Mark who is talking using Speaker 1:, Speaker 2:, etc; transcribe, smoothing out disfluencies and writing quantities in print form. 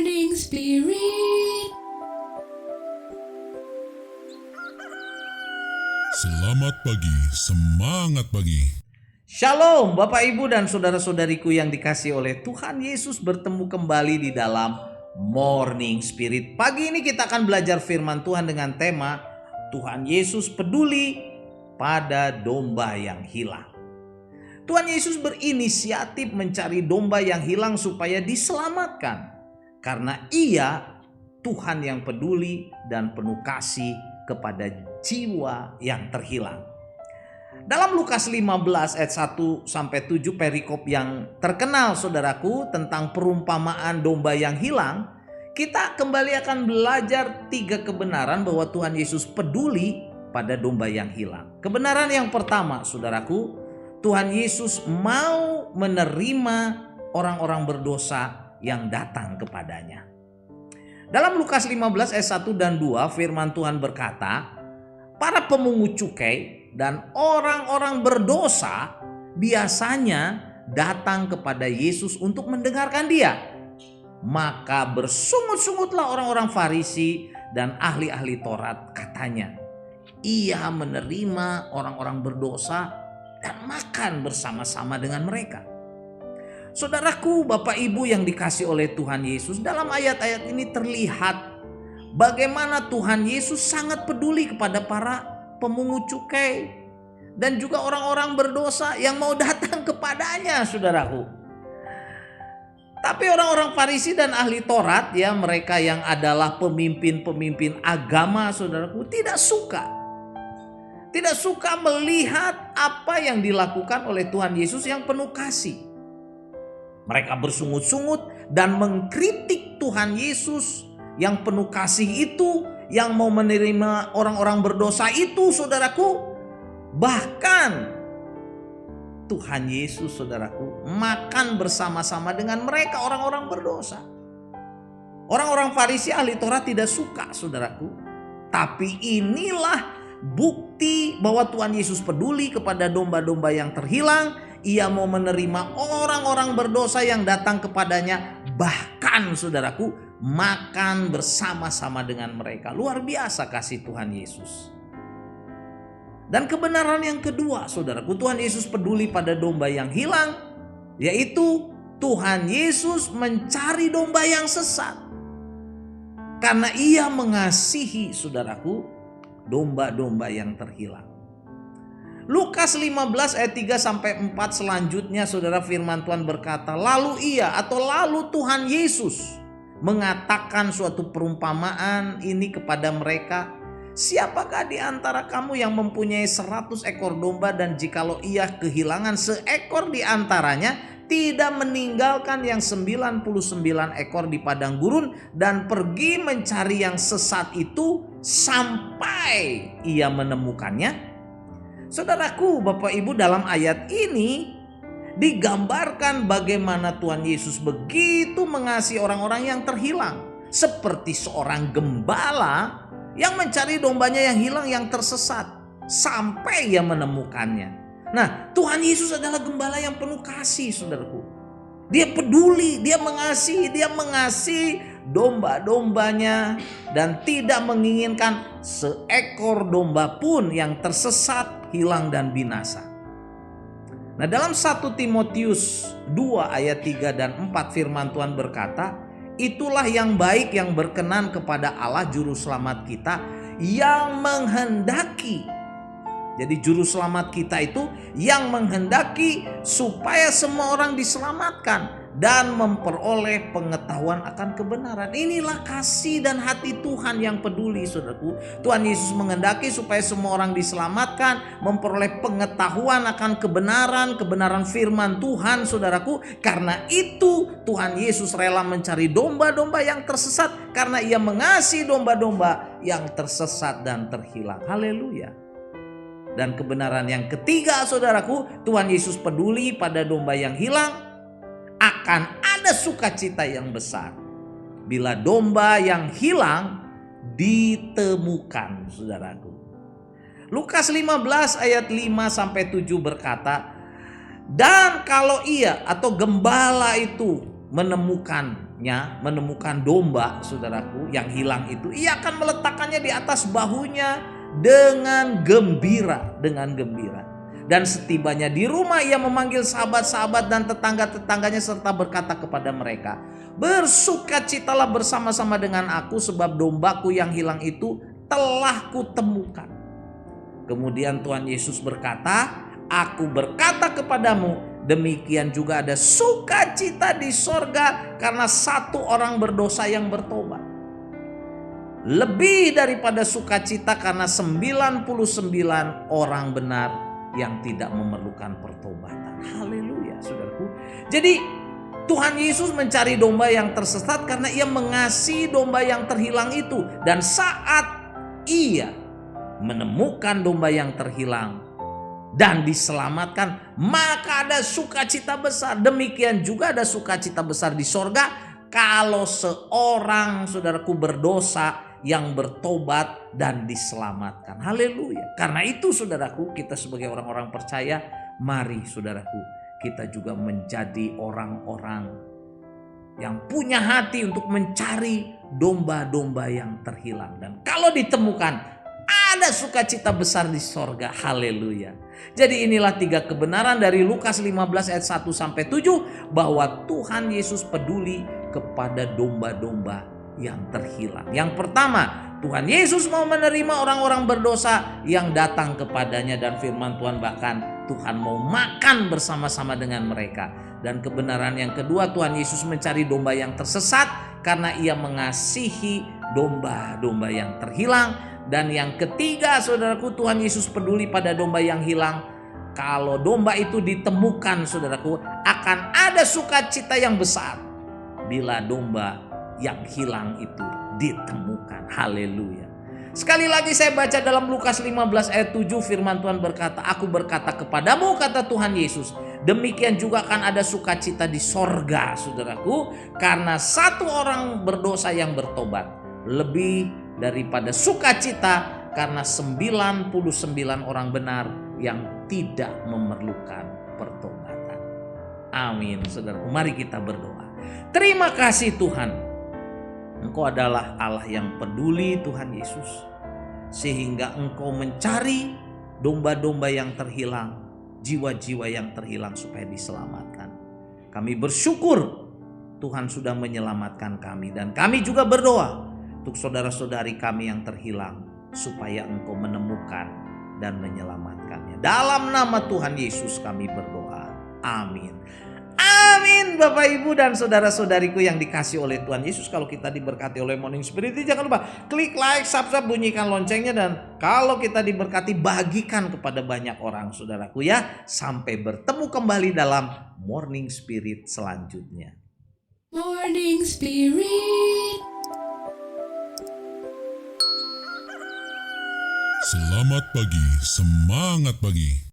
Speaker 1: Morning Spirit.
Speaker 2: Selamat pagi, semangat pagi.
Speaker 3: Shalom Bapak Ibu dan saudara-saudariku yang dikasihi oleh Tuhan Yesus, bertemu kembali di dalam Morning Spirit. Pagi ini kita akan belajar firman Tuhan dengan tema Tuhan Yesus peduli pada domba yang hilang. Tuhan Yesus berinisiatif mencari domba yang hilang supaya diselamatkan. Karena Ia Tuhan yang peduli dan penuh kasih kepada jiwa yang terhilang. Dalam Lukas 15 ayat 1 sampai 7 perikop yang terkenal saudaraku tentang perumpamaan domba yang hilang, kita kembali akan belajar 3 kebenaran bahwa Tuhan Yesus peduli pada domba yang hilang. Kebenaran yang pertama saudaraku, Tuhan Yesus mau menerima orang-orang berdosa yang datang kepadanya. Dalam Lukas 15 ayat 1 dan 2 firman Tuhan berkata, para pemungut cukai dan orang-orang berdosa biasanya datang kepada Yesus untuk mendengarkan Dia. Maka bersungut-sungutlah orang-orang Farisi dan ahli-ahli Taurat, katanya, Ia menerima orang-orang berdosa dan makan bersama-sama dengan mereka. Saudaraku, Bapak Ibu yang dikasihi oleh Tuhan Yesus, dalam ayat-ayat ini terlihat bagaimana Tuhan Yesus sangat peduli kepada para pemungut cukai dan juga orang-orang berdosa yang mau datang kepadanya, saudaraku. Tapi orang-orang Farisi dan ahli Taurat, ya, mereka yang adalah pemimpin-pemimpin agama, saudaraku, tidak suka melihat apa yang dilakukan oleh Tuhan Yesus yang penuh kasih. Mereka bersungut-sungut dan mengkritik Tuhan Yesus yang penuh kasih itu, yang mau menerima orang-orang berdosa itu, saudaraku. Bahkan Tuhan Yesus, saudaraku, makan bersama-sama dengan mereka orang-orang berdosa. Orang-orang Farisi ahli Taurat tidak suka, saudaraku. Tapi inilah bukti bahwa Tuhan Yesus peduli kepada domba-domba yang terhilang. Ia mau menerima orang-orang berdosa yang datang kepadanya. Bahkan saudaraku, makan bersama-sama dengan mereka. Luar biasa kasih Tuhan Yesus. Dan kebenaran yang kedua, saudaraku, Tuhan Yesus peduli pada domba yang hilang, yaitu Tuhan Yesus mencari domba yang sesat. Karena Ia mengasihi, saudaraku, domba-domba yang terhilang. Lukas 15 ayat 3 sampai 4 selanjutnya, saudara, firman Tuhan berkata, lalu Tuhan Yesus mengatakan suatu perumpamaan ini kepada mereka. Siapakah di antara kamu yang mempunyai 100 ekor domba dan jikalau ia kehilangan seekor di antaranya, tidak meninggalkan yang 99 ekor di padang gurun dan pergi mencari yang sesat itu sampai ia menemukannya? Saudaraku, Bapak Ibu, dalam ayat ini digambarkan bagaimana Tuhan Yesus begitu mengasihi orang-orang yang terhilang. Seperti seorang gembala yang mencari dombanya yang hilang, yang tersesat, sampai ia menemukannya. Nah, Tuhan Yesus adalah gembala yang penuh kasih, saudaraku. Dia peduli, dia mengasihi domba-dombanya dan tidak menginginkan seekor domba pun yang tersesat, hilang dan binasa. Nah, dalam 1 Timotius 2 ayat 3 dan 4 firman Tuhan berkata, itulah yang baik yang berkenan kepada Allah juru selamat kita yang menghendaki. Jadi juru selamat kita itu yang menghendaki supaya semua orang diselamatkan dan memperoleh pengetahuan akan kebenaran. Inilah kasih dan hati Tuhan yang peduli, saudaraku. Tuhan Yesus menghendaki supaya semua orang diselamatkan, memperoleh pengetahuan akan kebenaran firman Tuhan, saudaraku. Karena itu Tuhan Yesus rela mencari domba-domba yang tersesat karena Ia mengasihi domba-domba yang tersesat dan terhilang. Haleluya. Dan kebenaran yang ketiga, saudaraku, Tuhan Yesus peduli pada domba yang hilang. Akan ada sukacita yang besar bila domba yang hilang ditemukan, saudaraku. Lukas 15 ayat 5 sampai 7 berkata, dan kalau ia atau gembala itu menemukan menemukan domba, saudaraku, yang hilang itu, ia akan meletakkannya di atas bahunya dengan gembira, Dan setibanya di rumah, ia memanggil sahabat-sahabat dan tetangga-tetangganya serta berkata kepada mereka, bersukacitalah bersama-sama dengan aku, sebab dombaku yang hilang itu telah kutemukan. Kemudian Tuhan Yesus berkata, aku berkata kepadamu, demikian juga ada sukacita di sorga karena satu orang berdosa yang bertobat, lebih daripada sukacita karena 99 orang benar yang tidak memerlukan pertobatan. Haleluya, saudaraku. Jadi Tuhan Yesus mencari domba yang tersesat karena ia mengasihi domba yang terhilang itu. Dan saat ia menemukan domba yang terhilang dan diselamatkan, maka ada sukacita besar. Demikian juga ada sukacita besar di sorga kalau seorang, saudaraku, berdosa yang bertobat dan diselamatkan. Haleluya. Karena itu, saudaraku, kita sebagai orang-orang percaya, mari, saudaraku, kita juga menjadi orang-orang yang punya hati untuk mencari domba-domba yang terhilang. Dan kalau ditemukan, ada sukacita besar di sorga. Haleluya. Jadi inilah 3 kebenaran dari Lukas 15 ayat 1-7 bahwa Tuhan Yesus peduli kepada domba-domba yang terhilang. Yang pertama, Tuhan Yesus mau menerima orang-orang berdosa yang datang kepadanya, dan firman Tuhan bahkan Tuhan mau makan bersama-sama dengan mereka. Dan kebenaran yang kedua, Tuhan Yesus mencari domba yang tersesat karena ia mengasihi domba-domba yang terhilang. Dan yang ketiga, saudaraku, Tuhan Yesus peduli pada domba yang hilang. Kalau domba itu ditemukan, saudaraku, akan ada sukacita yang besar bila domba yang hilang itu ditemukan. Haleluya. Sekali lagi saya baca dalam Lukas 15 ayat 7, firman Tuhan berkata, aku berkata kepadamu, kata Tuhan Yesus, demikian juga akan ada sukacita di sorga, saudaraku, karena satu orang berdosa yang bertobat, lebih daripada sukacita karena 99 orang benar yang tidak memerlukan pertobatan. Amin, saudaraku. Mari kita berdoa. Terima kasih Tuhan, Engkau adalah Allah yang peduli, Tuhan Yesus, sehingga Engkau mencari domba-domba yang terhilang, jiwa-jiwa yang terhilang supaya diselamatkan. Kami bersyukur Tuhan sudah menyelamatkan kami, dan kami juga berdoa untuk saudara-saudari kami yang terhilang supaya Engkau menemukan dan menyelamatkannya. Dalam nama Tuhan Yesus kami berdoa. Amin. Amin, Bapak Ibu dan saudara-saudariku yang dikasih oleh Tuhan Yesus. Kalau kita diberkati oleh Morning Spirit, jangan lupa klik like, subscribe, bunyikan loncengnya. Dan kalau kita diberkati, bagikan kepada banyak orang, saudaraku ya. Sampai bertemu kembali dalam Morning Spirit selanjutnya.
Speaker 1: Morning Spirit.
Speaker 2: Selamat pagi, semangat pagi.